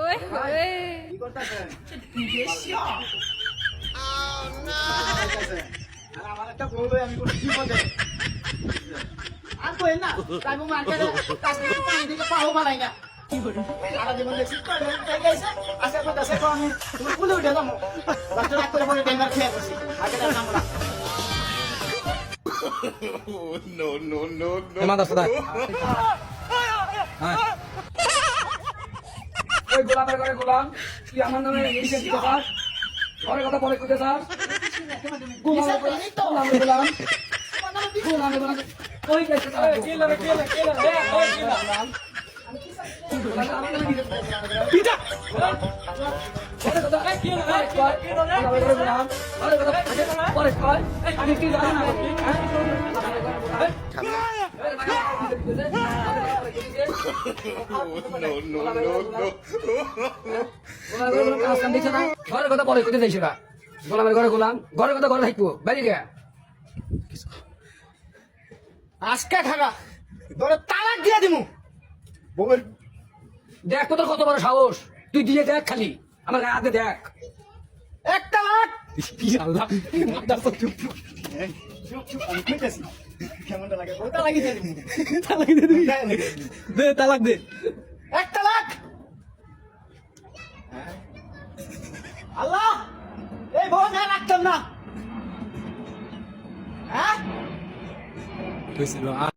ওই ওই কি করতেছেন? বেশিয়া আর আমার একটা বউ লই আমি কোনো বিপদে। আর কইেন না, তাই মু মার্কেটে কাছে দিকে পাও বানাই না। সারা জীবন দেখছি কই গেছে, আশা করতেছে তো আমি তুমি কুলে উঠে যাবো। রাস্তা রাত করে পরে ডেঙ্গার খেয়ে বসি। আগে যাবো না। এমাদ আছে দেখ ওই গোলামের ঘরে গোলাম তুই আমার নামে লিখে দিতে চাস ঘরে কথা বলে কইতে চাস গোলামের গোলাম গোলামের গোলাম ওই গেছে পিটা ঘরে কথা কি গোলাম ঘরে কথা পরে কয় আমি কি জানি না ঘরের কথা পরে কোথায় যাইছে গোলামের ঘরে গোলাম ঘরের কথা ঘরে থাকবো বাইরে গে আজকে খাগা তোরে তালাক দিয়ে দিমু। বউয়ের দেখ তো তোর কত বড় সাহস তুই দিয়ে দেখ খালি আমার গায়ে হাতে দেখ একটা লাখ আল্লাহ চুপ চুপ আমি কইতাছি কেমনটা লাগে ওটা লাগি দিয়ে দিমু। তালাক দে তুই দে তালাক দে একটা লাখ আল্লাহ এই বউ না রাখতাম না। হ্যাঁ হইছিল